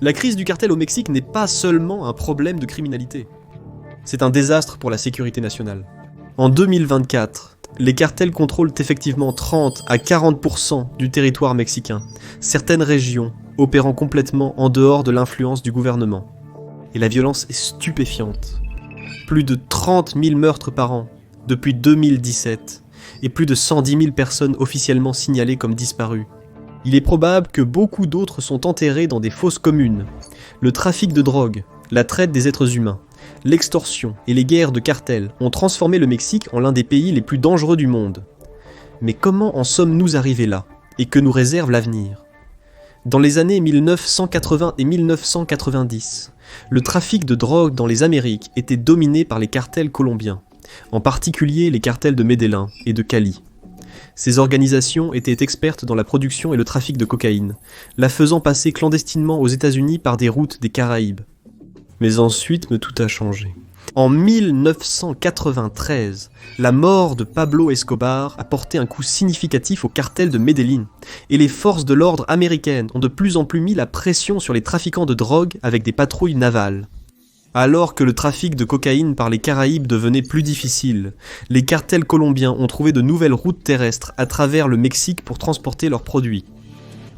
La crise du cartel au Mexique n'est pas seulement un problème de criminalité. C'est un désastre pour la sécurité nationale. En 2024, les cartels contrôlent effectivement 30 à 40% du territoire mexicain, certaines régions opérant complètement en dehors de l'influence du gouvernement. Et la violence est stupéfiante. Plus de 30 000 meurtres par an depuis 2017 et plus de 110 000 personnes officiellement signalées comme disparues. Il est probable que beaucoup d'autres sont enterrés dans des fosses communes. Le trafic de drogue, la traite des êtres humains, l'extorsion et les guerres de cartels ont transformé le Mexique en l'un des pays les plus dangereux du monde. Mais comment en sommes-nous arrivés là, et que nous réserve l'avenir ? Dans les années 1980 et 1990, le trafic de drogue dans les Amériques était dominé par les cartels colombiens, en particulier les cartels de Medellín et de Cali. Ces organisations étaient expertes dans la production et le trafic de cocaïne, la faisant passer clandestinement aux États-Unis par des routes des Caraïbes. Mais ensuite, tout a changé. En 1993, la mort de Pablo Escobar a porté un coup significatif au cartel de Medellín, et les forces de l'ordre américaines ont de plus en plus mis la pression sur les trafiquants de drogue avec des patrouilles navales. Alors que le trafic de cocaïne par les Caraïbes devenait plus difficile, les cartels colombiens ont trouvé de nouvelles routes terrestres à travers le Mexique pour transporter leurs produits.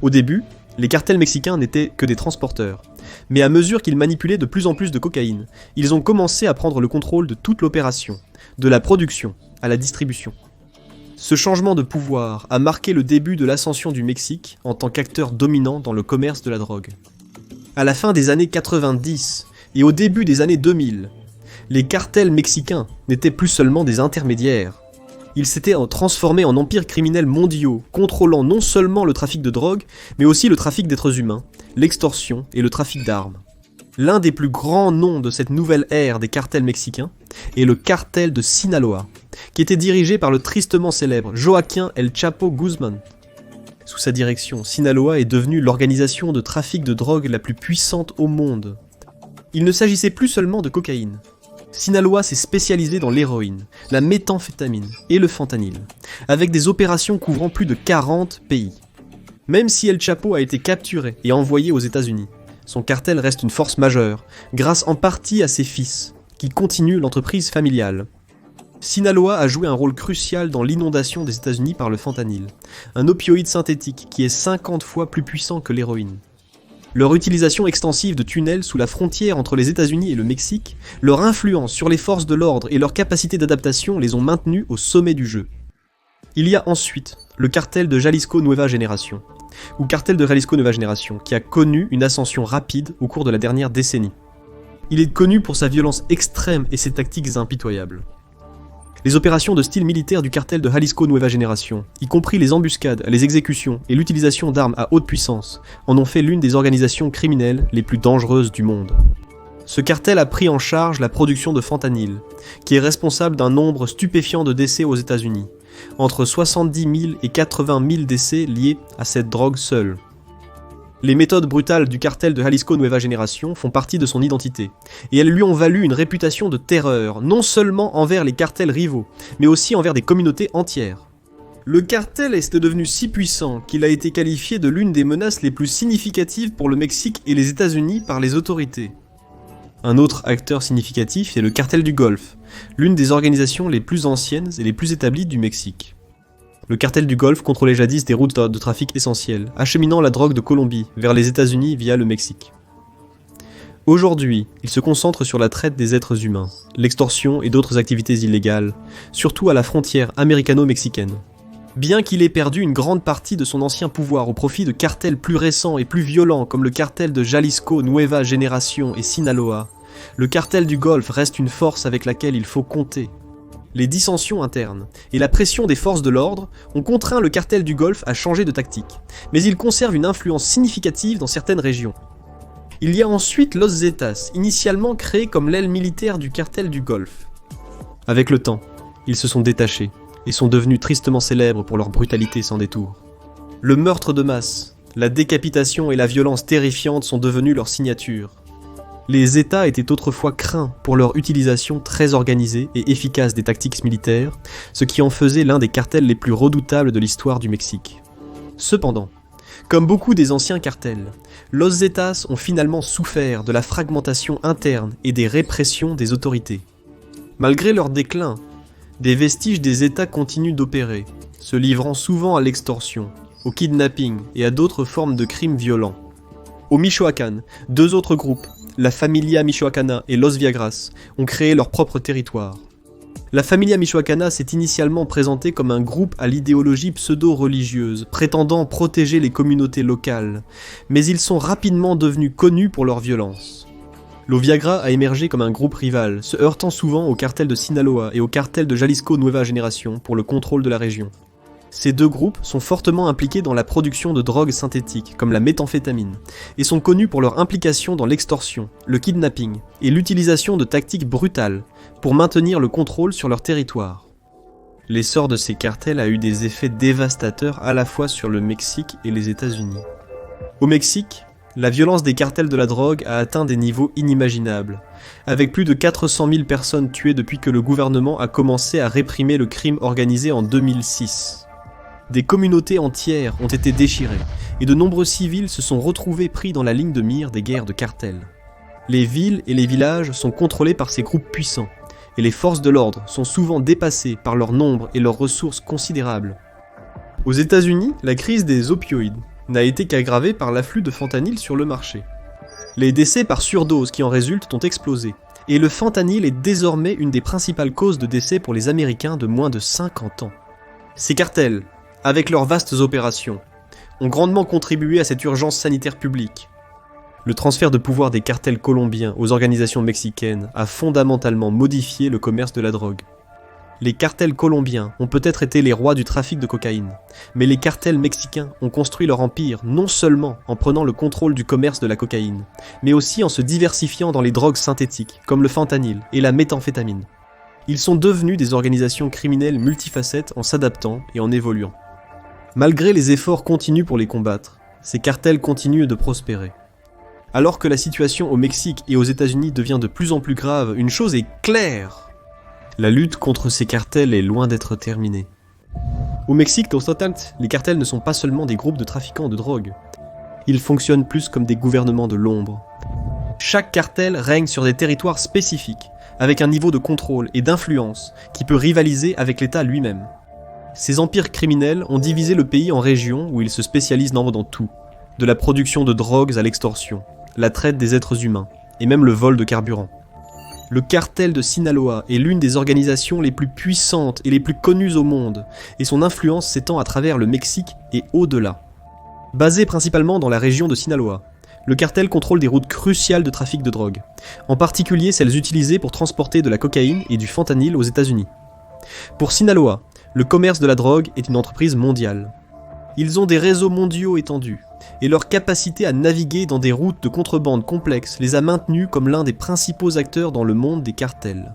Au début, les cartels mexicains n'étaient que des transporteurs. Mais à mesure qu'ils manipulaient de plus en plus de cocaïne, ils ont commencé à prendre le contrôle de toute l'opération, de la production à la distribution. Ce changement de pouvoir a marqué le début de l'ascension du Mexique en tant qu'acteur dominant dans le commerce de la drogue. À la fin des années 90 et au début des années 2000, les cartels mexicains n'étaient plus seulement des intermédiaires. Ils s'étaient transformés en empires criminels mondiaux, contrôlant non seulement le trafic de drogue, mais aussi le trafic d'êtres humains, l'extorsion et le trafic d'armes. L'un des plus grands noms de cette nouvelle ère des cartels mexicains est le cartel de Sinaloa, qui était dirigé par le tristement célèbre Joaquín El Chapo Guzmán. Sous sa direction, Sinaloa est devenue l'organisation de trafic de drogue la plus puissante au monde. Il ne s'agissait plus seulement de cocaïne. Sinaloa s'est spécialisé dans l'héroïne, la méthamphétamine et le fentanyl, avec des opérations couvrant plus de 40 pays. Même si El Chapo a été capturé et envoyé aux États-Unis, son cartel reste une force majeure, grâce en partie à ses fils, qui continuent l'entreprise familiale. Sinaloa a joué un rôle crucial dans l'inondation des États-Unis par le fentanyl, un opioïde synthétique qui est 50 fois plus puissant que l'héroïne. Leur utilisation extensive de tunnels sous la frontière entre les États-Unis et le Mexique, leur influence sur les forces de l'ordre et leur capacité d'adaptation les ont maintenus au sommet du jeu. Il y a ensuite le cartel de Jalisco Nueva Génération, ou cartel de Jalisco Nueva Génération, qui a connu une ascension rapide au cours de la dernière décennie. Il est connu pour sa violence extrême et ses tactiques impitoyables. Les opérations de style militaire du cartel de Jalisco Nueva Génération, y compris les embuscades, les exécutions et l'utilisation d'armes à haute puissance, en ont fait l'une des organisations criminelles les plus dangereuses du monde. Ce cartel a pris en charge la production de fentanyl, qui est responsable d'un nombre stupéfiant de décès aux États-Unis, entre 70 000 et 80 000 décès liés à cette drogue seule. Les méthodes brutales du cartel de Jalisco Nueva Génération font partie de son identité, et elles lui ont valu une réputation de terreur, non seulement envers les cartels rivaux, mais aussi envers des communautés entières. Le cartel est devenu si puissant qu'il a été qualifié de l'une des menaces les plus significatives pour le Mexique et les États-Unis par les autorités. Un autre acteur significatif est le cartel du Golfe, l'une des organisations les plus anciennes et les plus établies du Mexique. Le cartel du Golfe contrôlait jadis des routes de trafic essentielles, acheminant la drogue de Colombie vers les États-Unis via le Mexique. Aujourd'hui, il se concentre sur la traite des êtres humains, l'extorsion et d'autres activités illégales, surtout à la frontière américano-mexicaine. Bien qu'il ait perdu une grande partie de son ancien pouvoir au profit de cartels plus récents et plus violents comme le cartel de Jalisco Nueva Génération et Sinaloa, le cartel du Golfe reste une force avec laquelle il faut compter. Les dissensions internes et la pression des forces de l'ordre ont contraint le cartel du Golfe à changer de tactique, mais il conserve une influence significative dans certaines régions. Il y a ensuite Los Zetas, initialement créé comme l'aile militaire du cartel du Golfe. Avec le temps, ils se sont détachés et sont devenus tristement célèbres pour leur brutalité sans détour. Le meurtre de masse, la décapitation et la violence terrifiante sont devenus leur signature. Les États étaient autrefois craints pour leur utilisation très organisée et efficace des tactiques militaires, ce qui en faisait l'un des cartels les plus redoutables de l'histoire du Mexique. Cependant, comme beaucoup des anciens cartels, Los Zetas ont finalement souffert de la fragmentation interne et des répressions des autorités. Malgré leur déclin, des vestiges des États continuent d'opérer, se livrant souvent à l'extorsion, au kidnapping et à d'autres formes de crimes violents. Au Michoacán, deux autres groupes, la Familia Michoacana et Los Viagras, ont créé leur propre territoire. La Familia Michoacana s'est initialement présentée comme un groupe à l'idéologie pseudo-religieuse, prétendant protéger les communautés locales, mais ils sont rapidement devenus connus pour leur violence. Los Viagras a émergé comme un groupe rival, se heurtant souvent au cartel de Sinaloa et au cartel de Jalisco Nueva Génération pour le contrôle de la région. Ces deux groupes sont fortement impliqués dans la production de drogues synthétiques, comme la méthamphétamine, et sont connus pour leur implication dans l'extorsion, le kidnapping et l'utilisation de tactiques brutales pour maintenir le contrôle sur leur territoire. L'essor de ces cartels a eu des effets dévastateurs à la fois sur le Mexique et les États-Unis. Au Mexique, la violence des cartels de la drogue a atteint des niveaux inimaginables, avec plus de 400 000 personnes tuées depuis que le gouvernement a commencé à réprimer le crime organisé en 2006. Des communautés entières ont été déchirées, et de nombreux civils se sont retrouvés pris dans la ligne de mire des guerres de cartels. Les villes et les villages sont contrôlés par ces groupes puissants, et les forces de l'ordre sont souvent dépassées par leur nombre et leurs ressources considérables. Aux États-Unis, la crise des opioïdes n'a été qu'aggravée par l'afflux de fentanyl sur le marché. Les décès par surdose qui en résultent ont explosé, et le fentanyl est désormais une des principales causes de décès pour les Américains de moins de 50 ans. Ces cartels, avec leurs vastes opérations, ont grandement contribué à cette urgence sanitaire publique. Le transfert de pouvoir des cartels colombiens aux organisations mexicaines a fondamentalement modifié le commerce de la drogue. Les cartels colombiens ont peut-être été les rois du trafic de cocaïne, mais les cartels mexicains ont construit leur empire non seulement en prenant le contrôle du commerce de la cocaïne, mais aussi en se diversifiant dans les drogues synthétiques, comme le fentanyl et la méthamphétamine. Ils sont devenus des organisations criminelles multifacettes en s'adaptant et en évoluant. Malgré les efforts continus pour les combattre, ces cartels continuent de prospérer. Alors que la situation au Mexique et aux États-Unis devient de plus en plus grave, une chose est claire. La lutte contre ces cartels est loin d'être terminée. Au Mexique, les cartels ne sont pas seulement des groupes de trafiquants de drogue. Ils fonctionnent plus comme des gouvernements de l'ombre. Chaque cartel règne sur des territoires spécifiques, avec un niveau de contrôle et d'influence qui peut rivaliser avec l'État lui-même. Ces empires criminels ont divisé le pays en régions où ils se spécialisent dans tout, de la production de drogues à l'extorsion, la traite des êtres humains, et même le vol de carburant. Le cartel de Sinaloa est l'une des organisations les plus puissantes et les plus connues au monde, et son influence s'étend à travers le Mexique et au-delà. Basé principalement dans la région de Sinaloa, le cartel contrôle des routes cruciales de trafic de drogue, en particulier celles utilisées pour transporter de la cocaïne et du fentanyl aux États-Unis. Pour Sinaloa, le commerce de la drogue est une entreprise mondiale. Ils ont des réseaux mondiaux étendus, et leur capacité à naviguer dans des routes de contrebande complexes les a maintenus comme l'un des principaux acteurs dans le monde des cartels.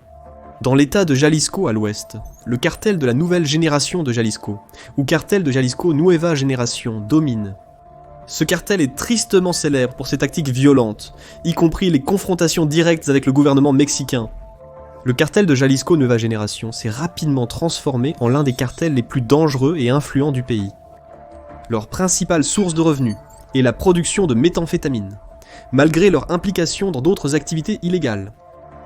Dans l'état de Jalisco à l'ouest, le cartel de la nouvelle génération de Jalisco, ou cartel de Jalisco Nueva Génération, domine. Ce cartel est tristement célèbre pour ses tactiques violentes, y compris les confrontations directes avec le gouvernement mexicain. Le cartel de Jalisco Nueva Génération s'est rapidement transformé en l'un des cartels les plus dangereux et influents du pays. Leur principale source de revenus est la production de méthamphétamine, malgré leur implication dans d'autres activités illégales.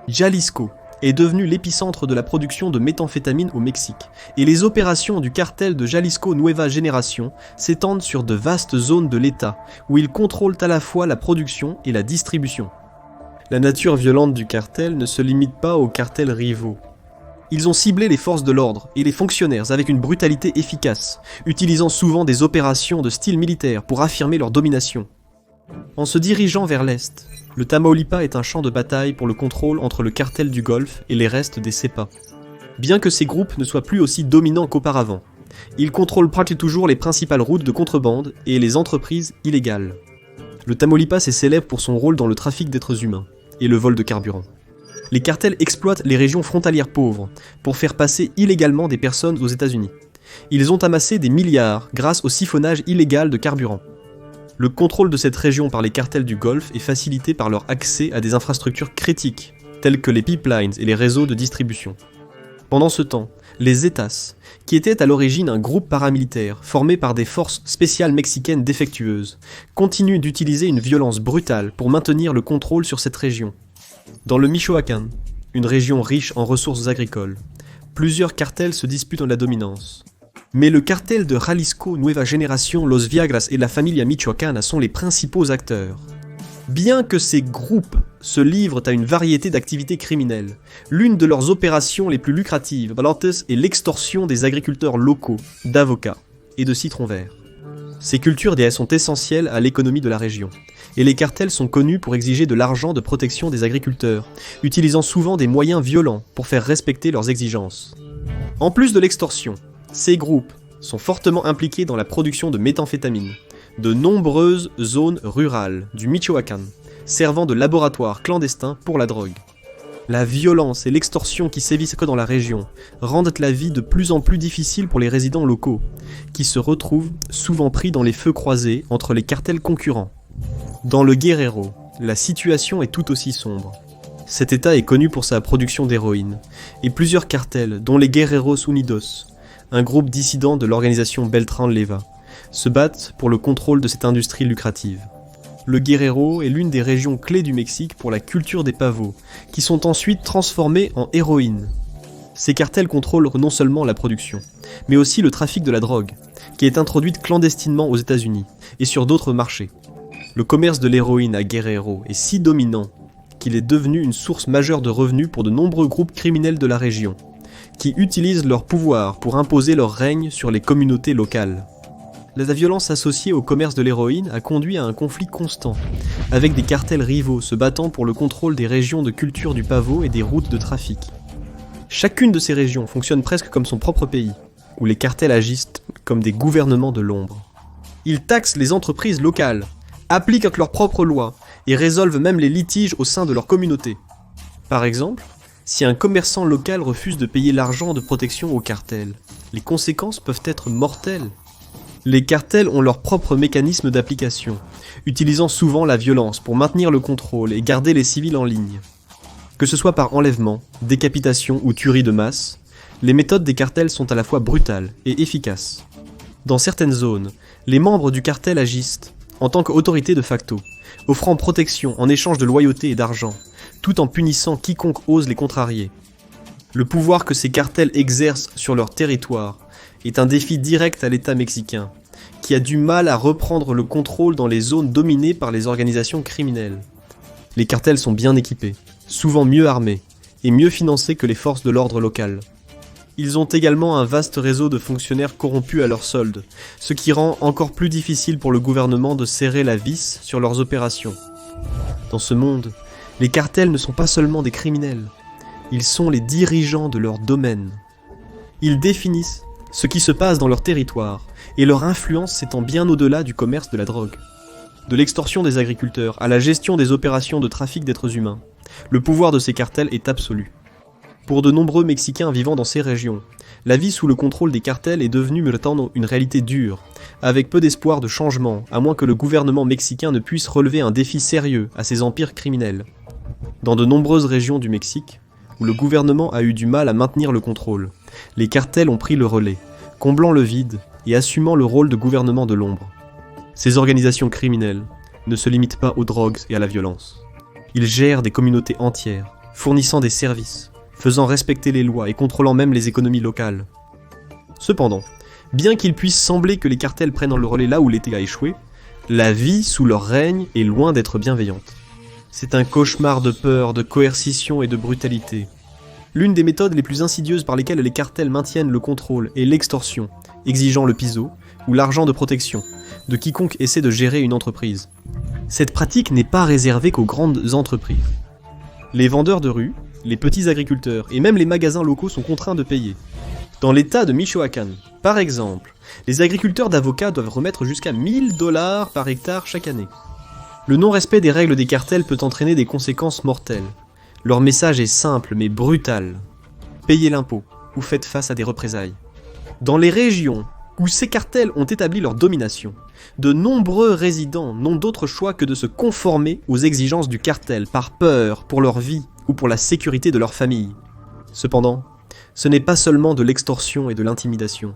Jalisco est devenu l'épicentre de la production de méthamphétamine au Mexique, et les opérations du cartel de Jalisco Nueva Génération s'étendent sur de vastes zones de l'État, où ils contrôlent à la fois la production et la distribution. La nature violente du cartel ne se limite pas aux cartels rivaux. Ils ont ciblé les forces de l'ordre et les fonctionnaires avec une brutalité efficace, utilisant souvent des opérations de style militaire pour affirmer leur domination. En se dirigeant vers l'est, le Tamaulipas est un champ de bataille pour le contrôle entre le cartel du Golfe et les restes des Cepa. Bien que ces groupes ne soient plus aussi dominants qu'auparavant, ils contrôlent presque toujours les principales routes de contrebande et les entreprises illégales. Le Tamaulipas est célèbre pour son rôle dans le trafic d'êtres humains et le vol de carburant. Les cartels exploitent les régions frontalières pauvres pour faire passer illégalement des personnes aux États-Unis. Ils ont amassé des milliards grâce au siphonnage illégal de carburant. Le contrôle de cette région par les cartels du Golfe est facilité par leur accès à des infrastructures critiques, telles que les pipelines et les réseaux de distribution. Pendant ce temps, Les Zetas, qui étaient à l'origine un groupe paramilitaire formé par des forces spéciales mexicaines défectueuses, continuent d'utiliser une violence brutale pour maintenir le contrôle sur cette région. Dans le Michoacán, une région riche en ressources agricoles, plusieurs cartels se disputent la dominance. Mais le cartel de Jalisco Nueva Generación, Los Viagras et la Familia Michoacana sont les principaux acteurs. Bien que ces groupes se livrent à une variété d'activités criminelles, l'une de leurs opérations les plus lucratives est l'extorsion des agriculteurs locaux, d'avocats et de citrons verts. Ces cultures sont essentielles à l'économie de la région, et les cartels sont connus pour exiger de l'argent de protection des agriculteurs, utilisant souvent des moyens violents pour faire respecter leurs exigences. En plus de l'extorsion, ces groupes sont fortement impliqués dans la production de méthamphétamine, de nombreuses zones rurales du Michoacán, servant de laboratoire clandestin pour la drogue. La violence et l'extorsion qui sévissent dans la région rendent la vie de plus en plus difficile pour les résidents locaux, qui se retrouvent souvent pris dans les feux croisés entre les cartels concurrents. Dans le Guerrero, la situation est tout aussi sombre. Cet état est connu pour sa production d'héroïne, et plusieurs cartels, dont les Guerreros Unidos, un groupe dissident de l'organisation Beltrán Leyva, se battent pour le contrôle de cette industrie lucrative. Le Guerrero est l'une des régions clés du Mexique pour la culture des pavots, qui sont ensuite transformés en héroïne. Ces cartels contrôlent non seulement la production, mais aussi le trafic de la drogue, qui est introduite clandestinement aux États-Unis et sur d'autres marchés. Le commerce de l'héroïne à Guerrero est si dominant qu'il est devenu une source majeure de revenus pour de nombreux groupes criminels de la région, qui utilisent leur pouvoir pour imposer leur règne sur les communautés locales. La violence associée au commerce de l'héroïne a conduit à un conflit constant, avec des cartels rivaux se battant pour le contrôle des régions de culture du pavot et des routes de trafic. Chacune de ces régions fonctionne presque comme son propre pays, où les cartels agissent comme des gouvernements de l'ombre. Ils taxent les entreprises locales, appliquent leurs propres lois et résolvent même les litiges au sein de leur communauté. Par exemple, si un commerçant local refuse de payer l'argent de protection au cartel, les conséquences peuvent être mortelles. Les cartels ont leur propre mécanisme d'application, utilisant souvent la violence pour maintenir le contrôle et garder les civils en ligne. Que ce soit par enlèvement, décapitation ou tuerie de masse, les méthodes des cartels sont à la fois brutales et efficaces. Dans certaines zones, les membres du cartel agissent en tant qu'autorité de facto, offrant protection en échange de loyauté et d'argent, tout en punissant quiconque ose les contrarier. Le pouvoir que ces cartels exercent sur leur territoire est un défi direct à l'État mexicain, qui a du mal à reprendre le contrôle dans les zones dominées par les organisations criminelles. Les cartels sont bien équipés, souvent mieux armés, et mieux financés que les forces de l'ordre locales. Ils ont également un vaste réseau de fonctionnaires corrompus à leur solde, ce qui rend encore plus difficile pour le gouvernement de serrer la vis sur leurs opérations. Dans ce monde, les cartels ne sont pas seulement des criminels, ils sont les dirigeants de leur domaine. Ils définissent ce qui se passe dans leur territoire, et leur influence s'étend bien au-delà du commerce de la drogue. De l'extorsion des agriculteurs à la gestion des opérations de trafic d'êtres humains, le pouvoir de ces cartels est absolu. Pour de nombreux Mexicains vivant dans ces régions, la vie sous le contrôle des cartels est devenue une réalité dure, avec peu d'espoir de changement, à moins que le gouvernement mexicain ne puisse relever un défi sérieux à ces empires criminels. Dans de nombreuses régions du Mexique, où le gouvernement a eu du mal à maintenir le contrôle, les cartels ont pris le relais, comblant le vide et assumant le rôle de gouvernement de l'ombre. Ces organisations criminelles ne se limitent pas aux drogues et à la violence. Ils gèrent des communautés entières, fournissant des services, faisant respecter les lois et contrôlant même les économies locales. Cependant, bien qu'il puisse sembler que les cartels prennent le relais là où l'État a échoué, la vie sous leur règne est loin d'être bienveillante. C'est un cauchemar de peur, de coercition et de brutalité. L'une des méthodes les plus insidieuses par lesquelles les cartels maintiennent le contrôle est l'extorsion, exigeant le piso ou l'argent de protection de quiconque essaie de gérer une entreprise. Cette pratique n'est pas réservée qu'aux grandes entreprises. Les vendeurs de rue, les petits agriculteurs et même les magasins locaux sont contraints de payer. Dans l'état de Michoacán, par exemple, les agriculteurs d'avocats doivent remettre jusqu'à $1000 par hectare chaque année. Le non-respect des règles des cartels peut entraîner des conséquences mortelles. Leur message est simple mais brutal. Payez l'impôt ou faites face à des représailles. Dans les régions où ces cartels ont établi leur domination, de nombreux résidents n'ont d'autre choix que de se conformer aux exigences du cartel par peur pour leur vie ou pour la sécurité de leur famille. Cependant, Ce n'est pas seulement de l'extorsion et de l'intimidation.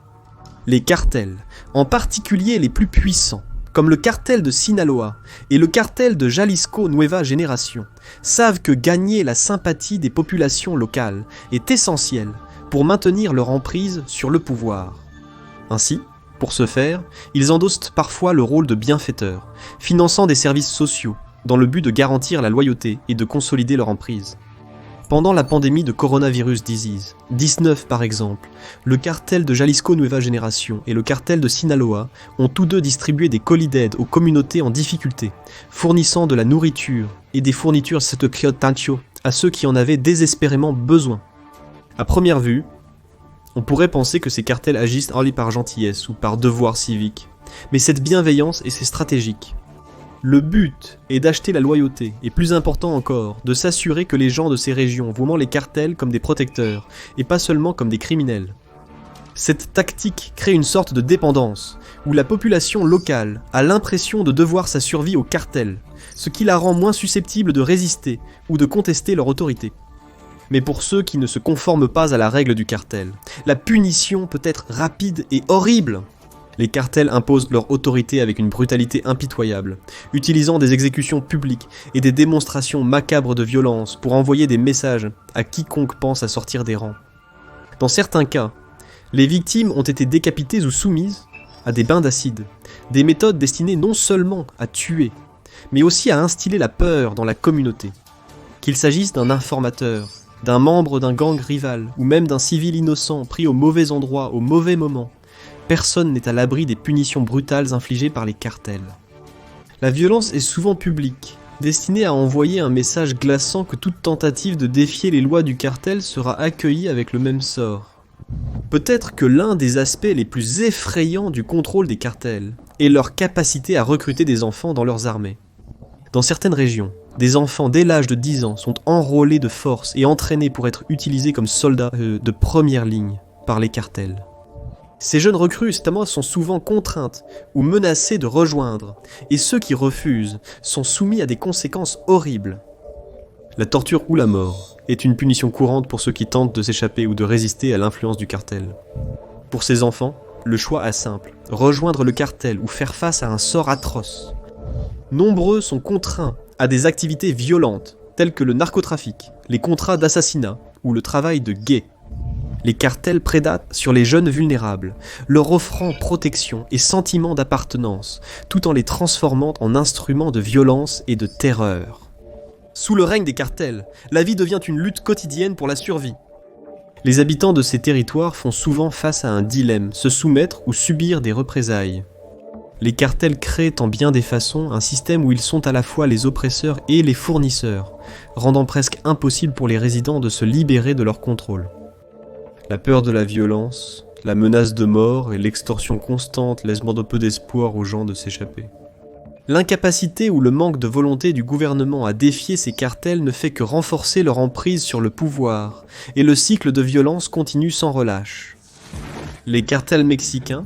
Les cartels, en particulier les plus puissants, comme le cartel de Sinaloa et le cartel de Jalisco Nueva Generación, savent que gagner la sympathie des populations locales est essentiel pour maintenir leur emprise sur le pouvoir. Ainsi, pour ce faire, ils endossent parfois le rôle de bienfaiteurs, finançant des services sociaux, dans le but de garantir la loyauté et de consolider leur emprise. Pendant la pandémie de coronavirus disease, 19 par exemple, le cartel de Jalisco Nueva Generación et le cartel de Sinaloa ont tous deux distribué des colis d'aide aux communautés en difficulté, fournissant de la nourriture et des fournitures à ceux qui en avaient désespérément besoin. À première vue, on pourrait penser que ces cartels agissent par gentillesse ou par devoir civique, mais cette bienveillance est stratégique. Le but est d'acheter la loyauté, et plus important encore, de s'assurer que les gens de ces régions voient les cartels comme des protecteurs, et pas seulement comme des criminels. Cette tactique crée une sorte de dépendance, où la population locale a l'impression de devoir sa survie aux cartels, ce qui la rend moins susceptible de résister ou de contester leur autorité. Mais pour ceux qui ne se conforment pas à la règle du cartel, la punition peut être rapide et horrible. Les cartels imposent leur autorité avec une brutalité impitoyable, utilisant des exécutions publiques et des démonstrations macabres de violence pour envoyer des messages à quiconque pense à sortir des rangs. Dans certains cas, les victimes ont été décapitées ou soumises à des bains d'acide, des méthodes destinées non seulement à tuer, mais aussi à instiller la peur dans la communauté. Qu'il s'agisse d'un informateur, d'un membre d'un gang rival, ou même d'un civil innocent pris au mauvais endroit au mauvais moment, personne n'est à l'abri des punitions brutales infligées par les cartels. La violence est souvent publique, destinée à envoyer un message glaçant que toute tentative de défier les lois du cartel sera accueillie avec le même sort. Peut-être que l'un des aspects les plus effrayants du contrôle des cartels est leur capacité à recruter des enfants dans leurs armées. Dans certaines régions, des enfants dès l'âge de 10 ans sont enrôlés de force et entraînés pour être utilisés comme soldats de première ligne par les cartels. Ces jeunes recrues sont souvent contraintes ou menacées de rejoindre, et ceux qui refusent sont soumis à des conséquences horribles. La torture ou la mort est une punition courante pour ceux qui tentent de s'échapper ou de résister à l'influence du cartel. Pour ces enfants, le choix est simple, rejoindre le cartel ou faire face à un sort atroce. Nombreux sont contraints à des activités violentes, telles que le narcotrafic, les contrats d'assassinat ou le travail de guet. Les cartels prédatent sur les jeunes vulnérables, leur offrant protection et sentiment d'appartenance, tout en les transformant en instruments de violence et de terreur. Sous le règne des cartels, la vie devient une lutte quotidienne pour la survie. Les habitants de ces territoires font souvent face à un dilemme, se soumettre ou subir des représailles. Les cartels créent en bien des façons un système où ils sont à la fois les oppresseurs et les fournisseurs, rendant presque impossible pour les résidents de se libérer de leur contrôle. La peur de la violence, la menace de mort et l'extorsion constante laissent peu d'espoir aux gens de s'échapper. L'incapacité ou le manque de volonté du gouvernement à défier ces cartels ne fait que renforcer leur emprise sur le pouvoir, et le cycle de violence continue sans relâche. Les cartels mexicains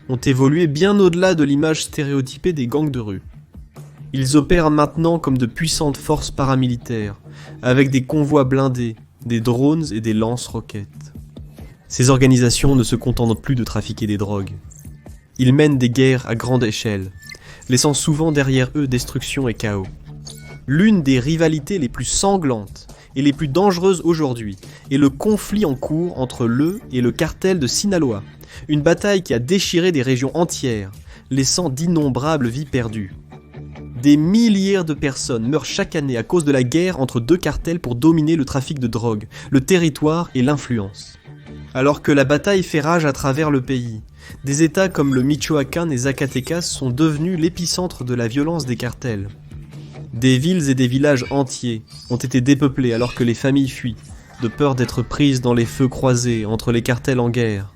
ont évolué bien au-delà de l'image stéréotypée des gangs de rue. Ils opèrent maintenant comme de puissantes forces paramilitaires, avec des convois blindés, des drones et des lance-roquettes. Ces organisations ne se contentent plus de trafiquer des drogues. Ils mènent des guerres à grande échelle, laissant souvent derrière eux destruction et chaos. L'une des rivalités les plus sanglantes et les plus dangereuses aujourd'hui est le conflit en cours entre eux et le cartel de Sinaloa, une bataille qui a déchiré des régions entières, laissant d'innombrables vies perdues. Des milliers de personnes meurent chaque année à cause de la guerre entre deux cartels pour dominer le trafic de drogue, le territoire et l'influence. Alors que la bataille fait rage à travers le pays, des États comme le Michoacán et Zacatecas sont devenus l'épicentre de la violence des cartels. Des villes et des villages entiers ont été dépeuplés alors que les familles fuient, de peur d'être prises dans les feux croisés entre les cartels en guerre.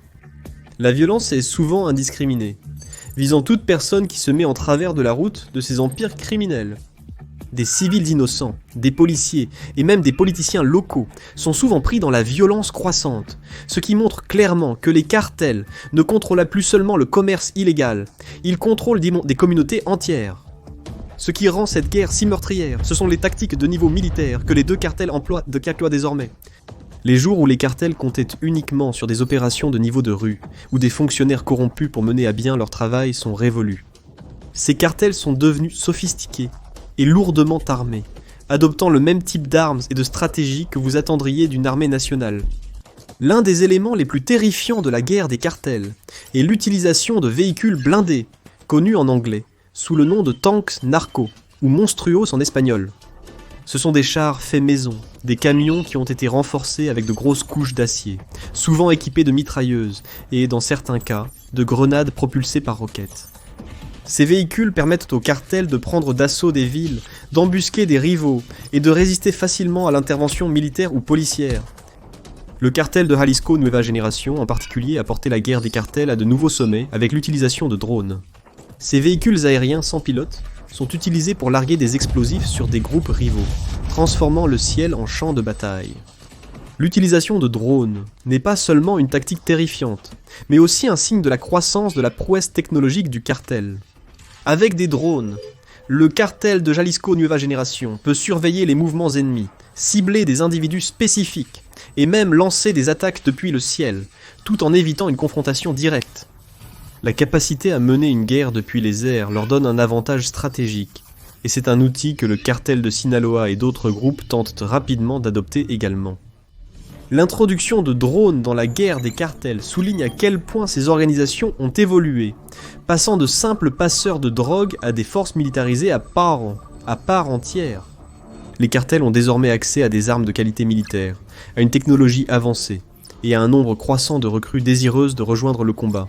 La violence est souvent indiscriminée, visant toute personne qui se met en travers de la route de ces empires criminels. Des civils innocents, des policiers et même des politiciens locaux sont souvent pris dans la violence croissante, ce qui montre clairement que les cartels ne contrôlent plus seulement le commerce illégal, ils contrôlent des communautés entières. Ce qui rend cette guerre si meurtrière, ce sont les tactiques de niveau militaire que les deux cartels emploient désormais. Les jours où les cartels comptaient uniquement sur des opérations de niveau de rue, ou des fonctionnaires corrompus pour mener à bien leur travail sont révolus. Ces cartels sont devenus sophistiqués et lourdement armés, adoptant le même type d'armes et de stratégies que vous attendriez d'une armée nationale. L'un des éléments les plus terrifiants de la guerre des cartels est l'utilisation de véhicules blindés, connus en anglais, sous le nom de tanks narcos, ou monstruos en espagnol. Ce sont des chars faits maison, des camions qui ont été renforcés avec de grosses couches d'acier, souvent équipés de mitrailleuses et, dans certains cas, de grenades propulsées par roquettes. Ces véhicules permettent aux cartels de prendre d'assaut des villes, d'embusquer des rivaux et de résister facilement à l'intervention militaire ou policière. Le cartel de Jalisco Nueva Génération en particulier a porté la guerre des cartels à de nouveaux sommets avec l'utilisation de drones. Ces véhicules aériens sans pilote sont utilisés pour larguer des explosifs sur des groupes rivaux, transformant le ciel en champ de bataille. L'utilisation de drones n'est pas seulement une tactique terrifiante, mais aussi un signe de la croissance de la prouesse technologique du cartel. Avec des drones, le cartel de Jalisco Nueva Génération peut surveiller les mouvements ennemis, cibler des individus spécifiques, et même lancer des attaques depuis le ciel, tout en évitant une confrontation directe. La capacité à mener une guerre depuis les airs leur donne un avantage stratégique, et c'est un outil que le cartel de Sinaloa et d'autres groupes tentent rapidement d'adopter également. L'introduction de drones dans la guerre des cartels souligne à quel point ces organisations ont évolué, passant de simples passeurs de drogue à des forces militarisées à part entière. Les cartels ont désormais accès à des armes de qualité militaire, à une technologie avancée, et à un nombre croissant de recrues désireuses de rejoindre le combat.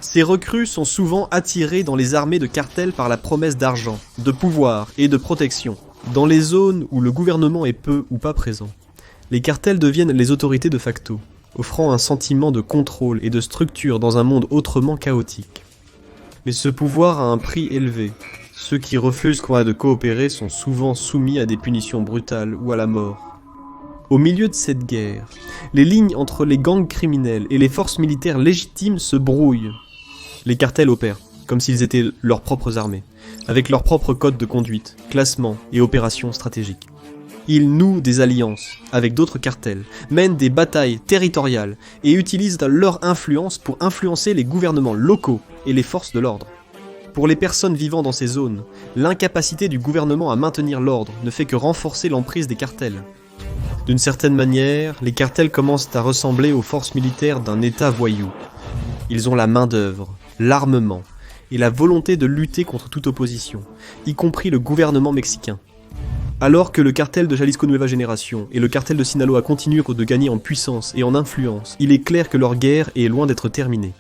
Ces recrues sont souvent attirées dans les armées de cartels par la promesse d'argent, de pouvoir et de protection, dans les zones où le gouvernement est peu ou pas présent. Les cartels deviennent les autorités de facto, offrant un sentiment de contrôle et de structure dans un monde autrement chaotique. Mais ce pouvoir a un prix élevé. Ceux qui refusent de coopérer sont souvent soumis à des punitions brutales ou à la mort. Au milieu de cette guerre, les lignes entre les gangs criminels et les forces militaires légitimes se brouillent. Les cartels opèrent, comme s'ils étaient leurs propres armées, avec leurs propres codes de conduite, classements et opérations stratégiques. Ils nouent des alliances avec d'autres cartels, mènent des batailles territoriales et utilisent leur influence pour influencer les gouvernements locaux et les forces de l'ordre. Pour les personnes vivant dans ces zones, l'incapacité du gouvernement à maintenir l'ordre ne fait que renforcer l'emprise des cartels. D'une certaine manière, les cartels commencent à ressembler aux forces militaires d'un État voyou. Ils ont la main-d'œuvre, l'armement et la volonté de lutter contre toute opposition, y compris le gouvernement mexicain. Alors que le cartel de Jalisco Nueva Génération et le cartel de Sinaloa continuent de gagner en puissance et en influence, il est clair que leur guerre est loin d'être terminée.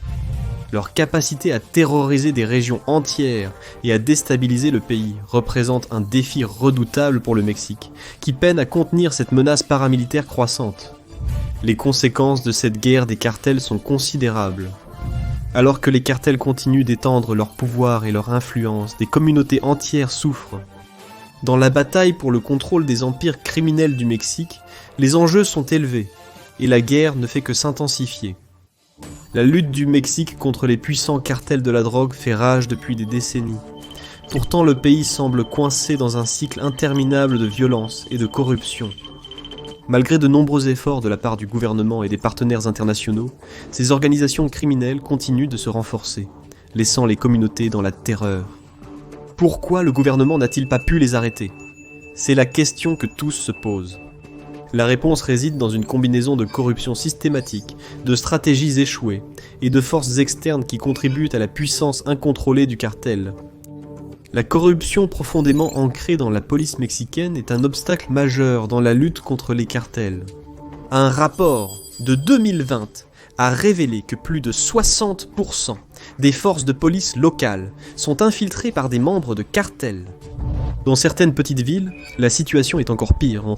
Leur capacité à terroriser des régions entières et à déstabiliser le pays représente un défi redoutable pour le Mexique, qui peine à contenir cette menace paramilitaire croissante. Les conséquences de cette guerre des cartels sont considérables. Alors que les cartels continuent d'étendre leur pouvoir et leur influence, des communautés entières souffrent. Dans la bataille pour le contrôle des empires criminels du Mexique, les enjeux sont élevés, et la guerre ne fait que s'intensifier. La lutte du Mexique contre les puissants cartels de la drogue fait rage depuis des décennies. Pourtant, le pays semble coincé dans un cycle interminable de violence et de corruption. Malgré de nombreux efforts de la part du gouvernement et des partenaires internationaux, ces organisations criminelles continuent de se renforcer, laissant les communautés dans la terreur. Pourquoi le gouvernement n'a-t-il pas pu les arrêter ? C'est la question que tous se posent. La réponse réside dans une combinaison de corruption systématique, de stratégies échouées et de forces externes qui contribuent à la puissance incontrôlée du cartel. La corruption profondément ancrée dans la police mexicaine est un obstacle majeur dans la lutte contre les cartels. Un rapport de 2020 a révélé que plus de 60% des forces de police locales sont infiltrées par des membres de cartels. Dans certaines petites villes, la situation est encore pire.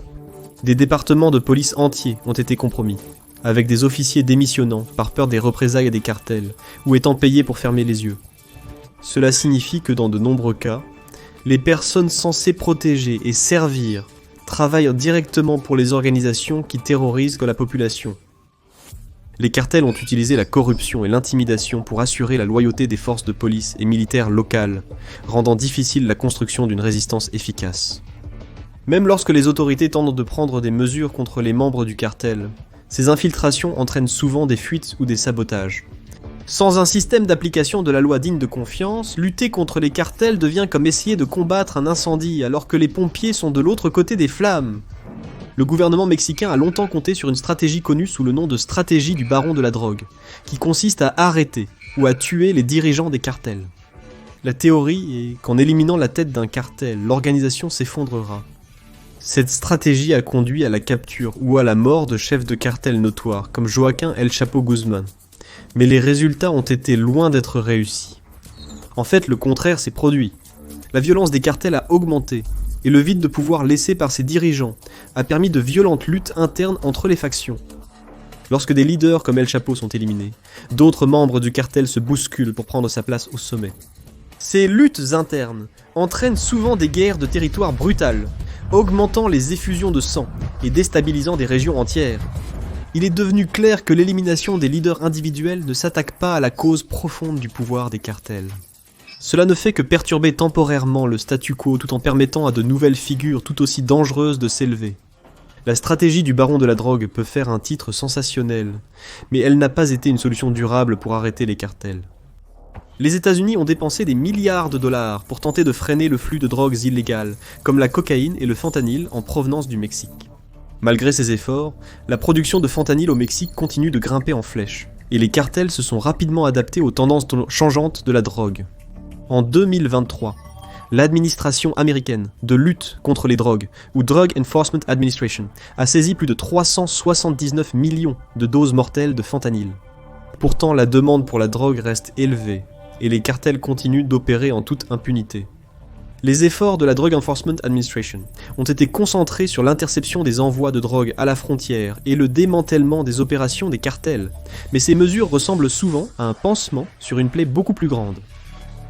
Des départements de police entiers ont été compromis, avec des officiers démissionnant par peur des représailles des cartels ou étant payés pour fermer les yeux. Cela signifie que dans de nombreux cas, les personnes censées protéger et servir travaillent directement pour les organisations qui terrorisent la population. Les cartels ont utilisé la corruption et l'intimidation pour assurer la loyauté des forces de police et militaires locales, rendant difficile la construction d'une résistance efficace. Même lorsque les autorités tentent de prendre des mesures contre les membres du cartel, ces infiltrations entraînent souvent des fuites ou des sabotages. Sans un système d'application de la loi digne de confiance, lutter contre les cartels devient comme essayer de combattre un incendie alors que les pompiers sont de l'autre côté des flammes. Le gouvernement mexicain a longtemps compté sur une stratégie connue sous le nom de stratégie du baron de la drogue, qui consiste à arrêter ou à tuer les dirigeants des cartels. La théorie est qu'en éliminant la tête d'un cartel, l'organisation s'effondrera. Cette stratégie a conduit à la capture ou à la mort de chefs de cartels notoires comme Joaquín El Chapo Guzmán. Mais les résultats ont été loin d'être réussis. En fait, le contraire s'est produit. La violence des cartels a augmenté, et le vide de pouvoir laissé par ses dirigeants a permis de violentes luttes internes entre les factions. Lorsque des leaders comme El Chapo sont éliminés, d'autres membres du cartel se bousculent pour prendre sa place au sommet. Ces luttes internes entraînent souvent des guerres de territoire brutales, augmentant les effusions de sang et déstabilisant des régions entières. Il est devenu clair que l'élimination des leaders individuels ne s'attaque pas à la cause profonde du pouvoir des cartels. Cela ne fait que perturber temporairement le statu quo tout en permettant à de nouvelles figures tout aussi dangereuses de s'élever. La stratégie du baron de la drogue peut faire un titre sensationnel, mais elle n'a pas été une solution durable pour arrêter les cartels. Les États-Unis ont dépensé des milliards de dollars pour tenter de freiner le flux de drogues illégales, comme la cocaïne et le fentanyl en provenance du Mexique. Malgré ces efforts, la production de fentanyl au Mexique continue de grimper en flèche, et les cartels se sont rapidement adaptés aux tendances changeantes de la drogue. En 2023, l'administration américaine de lutte contre les drogues, ou Drug Enforcement Administration, a saisi plus de 379 millions de doses mortelles de fentanyl. Pourtant, la demande pour la drogue reste élevée, et les cartels continuent d'opérer en toute impunité. Les efforts de la Drug Enforcement Administration ont été concentrés sur l'interception des envois de drogue à la frontière et le démantèlement des opérations des cartels, mais ces mesures ressemblent souvent à un pansement sur une plaie beaucoup plus grande.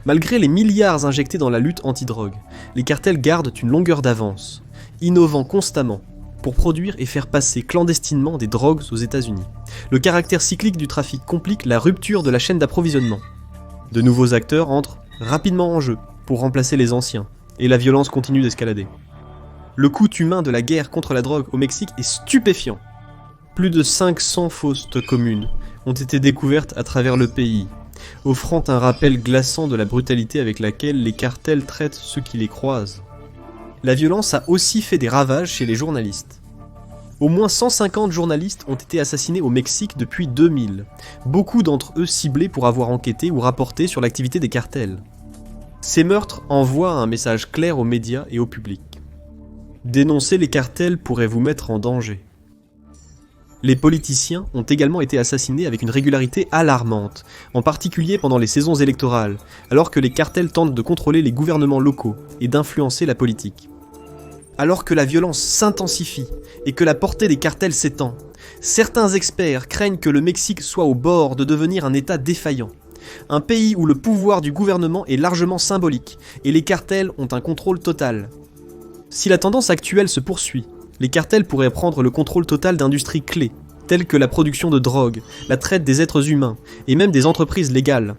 Malgré les milliards injectés dans la lutte anti-drogue, les cartels gardent une longueur d'avance, innovant constamment pour produire et faire passer clandestinement des drogues aux États-Unis. Le caractère cyclique du trafic complique la rupture de la chaîne d'approvisionnement. De nouveaux acteurs entrent rapidement en jeu pour remplacer les anciens, et la violence continue d'escalader. Le coût humain de la guerre contre la drogue au Mexique est stupéfiant. Plus de 500 fosses communes ont été découvertes à travers le pays, offrant un rappel glaçant de la brutalité avec laquelle les cartels traitent ceux qui les croisent. La violence a aussi fait des ravages chez les journalistes. Au moins 150 journalistes ont été assassinés au Mexique depuis 2000, beaucoup d'entre eux ciblés pour avoir enquêté ou rapporté sur l'activité des cartels. Ces meurtres envoient un message clair aux médias et au public. Dénoncer les cartels pourrait vous mettre en danger. Les politiciens ont également été assassinés avec une régularité alarmante, en particulier pendant les saisons électorales, alors que les cartels tentent de contrôler les gouvernements locaux et d'influencer la politique. Alors que la violence s'intensifie et que la portée des cartels s'étend, certains experts craignent que le Mexique soit au bord de devenir un État défaillant. Un pays où le pouvoir du gouvernement est largement symbolique et les cartels ont un contrôle total. Si la tendance actuelle se poursuit, les cartels pourraient prendre le contrôle total d'industries clés, telles que la production de drogue, la traite des êtres humains et même des entreprises légales.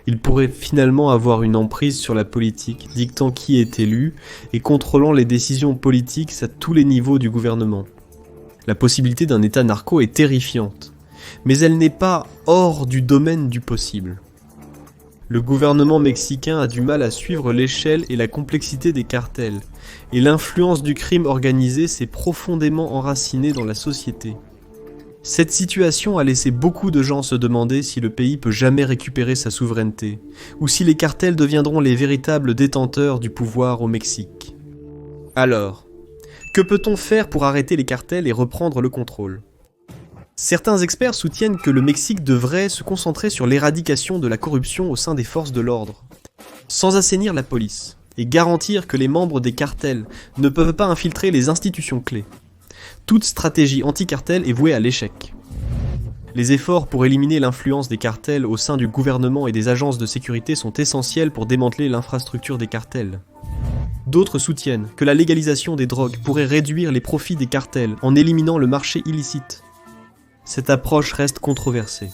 Ils pourraient finalement avoir une emprise sur la politique, dictant qui est élu et contrôlant les décisions politiques à tous les niveaux du gouvernement. La possibilité d'un État narco est terrifiante, mais elle n'est pas hors du domaine du possible. Le gouvernement mexicain a du mal à suivre l'échelle et la complexité des cartels, et l'influence du crime organisé s'est profondément enracinée dans la société. Cette situation a laissé beaucoup de gens se demander si le pays peut jamais récupérer sa souveraineté, ou si les cartels deviendront les véritables détenteurs du pouvoir au Mexique. Alors, que peut-on faire pour arrêter les cartels et reprendre le contrôle ? Certains experts soutiennent que le Mexique devrait se concentrer sur l'éradication de la corruption au sein des forces de l'ordre, sans assainir la police, et garantir que les membres des cartels ne peuvent pas infiltrer les institutions clés. Toute stratégie anti-cartel est vouée à l'échec. Les efforts pour éliminer l'influence des cartels au sein du gouvernement et des agences de sécurité sont essentiels pour démanteler l'infrastructure des cartels. D'autres soutiennent que la légalisation des drogues pourrait réduire les profits des cartels en éliminant le marché illicite. Cette approche reste controversée.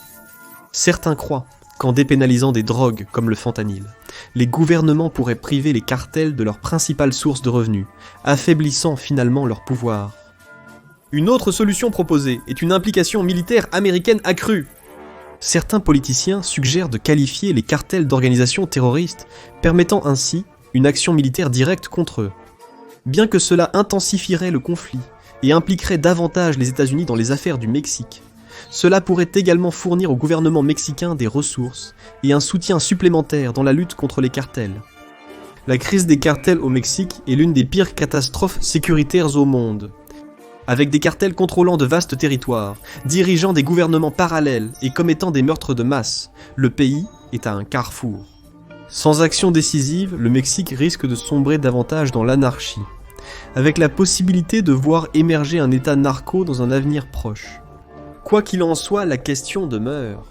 Certains croient qu'en dépénalisant des drogues comme le fentanyl, les gouvernements pourraient priver les cartels de leur principale source de revenus, affaiblissant finalement leur pouvoir. Une autre solution proposée est une implication militaire américaine accrue. Certains politiciens suggèrent de qualifier les cartels d'organisations terroristes, permettant ainsi une action militaire directe contre eux. Bien que cela intensifierait le conflit et impliquerait davantage les États-Unis dans les affaires du Mexique, cela pourrait également fournir au gouvernement mexicain des ressources et un soutien supplémentaire dans la lutte contre les cartels. La crise des cartels au Mexique est l'une des pires catastrophes sécuritaires au monde. Avec des cartels contrôlant de vastes territoires, dirigeant des gouvernements parallèles et commettant des meurtres de masse, le pays est à un carrefour. Sans action décisive, le Mexique risque de sombrer davantage dans l'anarchie, avec la possibilité de voir émerger un état narco dans un avenir proche. Quoi qu'il en soit, la question demeure.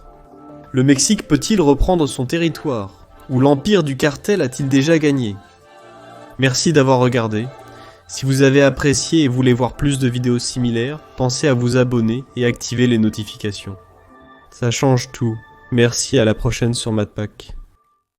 Le Mexique peut-il reprendre son territoire? Ou l'empire du cartel a-t-il déjà gagné? Merci d'avoir regardé. Si vous avez apprécié et voulez voir plus de vidéos similaires, pensez à vous abonner et activer les notifications. Ça change tout. Merci, à la prochaine sur MatPack.